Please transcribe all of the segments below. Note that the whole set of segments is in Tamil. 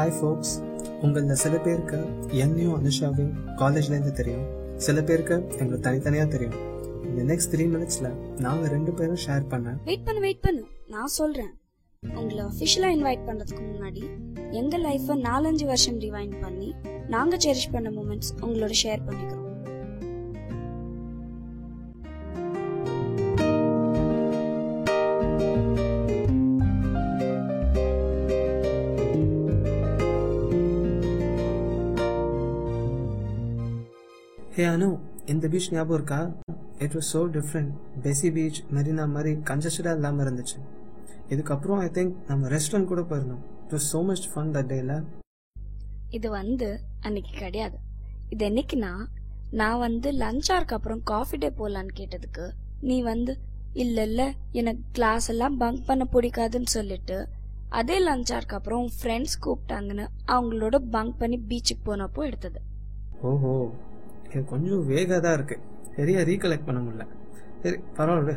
ஹாய் ஃபோக்ஸ், உங்களில் சில பேருக்கு என்னையும் அனுஷாவையும் காலேஜ்லேருந்து தெரியும், சில பேருக்கு எங்களுக்கு தனித்தனியாக தெரியும். இந்த நெக்ஸ்ட் 3 minutesல நாங்கள் 2 பேரும் ஷேர் பண்ண வெயிட் பண்ணு நான் சொல்றேன். உங்களை அஃபிஷியலா இன்வைட் பண்றதுக்கு முன்னாடி எங்க லைஃபை 4-5 வருஷம் ரிவைண்ட் பண்ணி நாங்க செரிஷ் பண்ண மூமெண்ட்ஸ் உங்களோட ஷேர் பண்ணிக்கிறோம். ஹே அனு, இந்த பீச் ஞாபகம் இருக்கா? It was so different. Passi beach Marina மாதிரி கன்ஜஸ்டடாக இல்லாமல் இருந்துச்சு. இதுக்கப்புறம் ஐ திங்க் நம்ம ரெஸ்டாரண்ட் கூட போயிருந்தோம். It was so much fun that டேல. இது அன்னைக்கு கிடையாது. இது என்னைக்குன்னா, நான் லஞ்ச் ஆருக்கு அப்புறம் காஃபி டே போலான்னு கேட்டதுக்கு நீ இல்ல எனக்கு கிளாஸ் எல்லாம் பங்க் பண்ண பிடிக்காதுன்னு சொல்லிட்டு அதே லஞ்ச் ஆருக்கு அப்புறம் ஃப்ரெண்ட்ஸ் கூப்பிட்டாங்கன்னு அவங்களோட பங்க் பண்ணி பீச்சுக்கு போனப்போ எடுத்தது. ஓஹோ, இது கொஞ்சம் வேகாக தான் இருக்கு, சரியா ரீகலெக்ட் பண்ண முடியல. சரி பரவாயில்ல,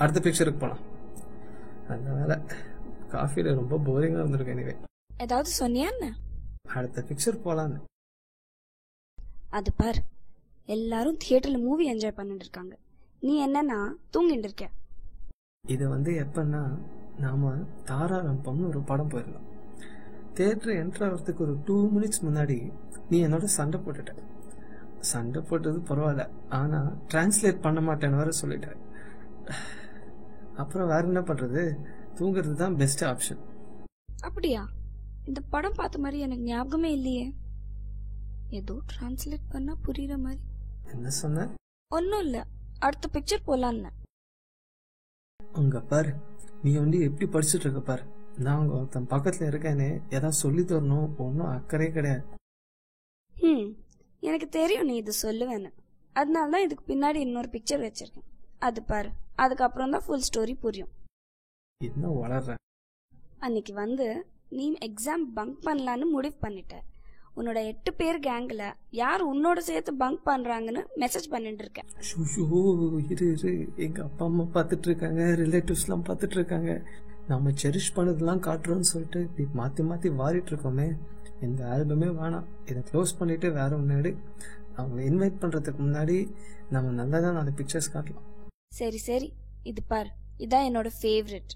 அடுத்த பிக்சருக்கு போகலாம். அதனால காஃபியில் ரொம்ப போரிங்காக இருந்திருக்கு. எனவே ஏதாவது சொன்னியா? அடுத்த பிக்சர் போகலான்னு. அது பார், எல்லாரும் தியேட்டர்ல மூவி என்ஜாய் பண்ணிட்டு இருக்காங்க, நீ என்னன்னா தூங்கிட்டு இருக்க. இது எப்பன்னா, நாம தாராரம்பம்னு ஒரு படம் போயிருந்தோம். தியேட்டர் என்ட்ரு ஆகிறதுக்கு ஒரு 2 minutes முன்னாடி நீ என்னோட சண்டை போட்டது பரவாயில்ல, ஆனா டிரான்ஸ்லேட் பண்ண மாட்டேன்னு வேற சொல்லிட்டேன். அப்புறம் வேற என்ன பண்றது, தூங்குறது தான் பெஸ்ட் ஆப்ஷன். அப்படியா? இந்த படம் பார்த்த மாதிரி எனக்கு ஞாபகமே இல்லையே. ஏதோ டிரான்ஸ்லேட் பண்ணா புரியுற மாதிரி. என்ன சொன்ன? ஒன்னும் இல்ல, அடுத்த பிக்சர் போலான்னு. உங்க பாரு, நீ எப்படி படிச்சுட்டு இருக்க பாரு. நான் உங்க ஒருத்தன் பக்கத்துல இருக்கேன்னு ஏதாவது சொல்லி தரணும் ஒன்னும் அக்கறையே கிடையாது. எனக்கு தெரியும் நீ இது சொல்லுவேன்னு, அதனாலதான் இதுக்கு பின்னாடி இன்னொரு பிக்சர் வச்சிருக்கேன். அது பாரு, அதுக்கப்புறம் தான் ஃபுல் ஸ்டோரி புரியும். என்ன வளர்ற? அன்னைக்கு நீ எக்ஸாம் பங்க் பண்ணலான்னு முடிவு பண்ணிட்ட. உன்னோட 8 பேர் கேங்ல யார் உன்னோட சேர்த்து பங்க் பண்றாங்கன்னு மெசேஜ் பண்ணிட்டு இருக்கேன். எங்க அப்பா அம்மா பாத்துட்டு இருக்காங்க, ரிலேட்டிவ்ஸ் எல்லாம் பாத்துட்டு இருக்காங்க. நம்ம செரிஷ் பண்ணதெல்லாம் காட்டுறோம்னு சொல்லிட்டு மாத்தி மாத்தி வாரிட்டு இருக்கோமே. இந்த ஆல்பமே வேணாம், இதை க்ளோஸ் பண்ணிட்டு வேற ஒன்று எடு. அவங்க இன்வைட் பண்றதுக்கு முன்னாடி நம்ம நல்லதான் 4 பிக்சர்ஸ் காட்டலாம். சரி இது பார், இதான் என்னோட ஃபேவரட்.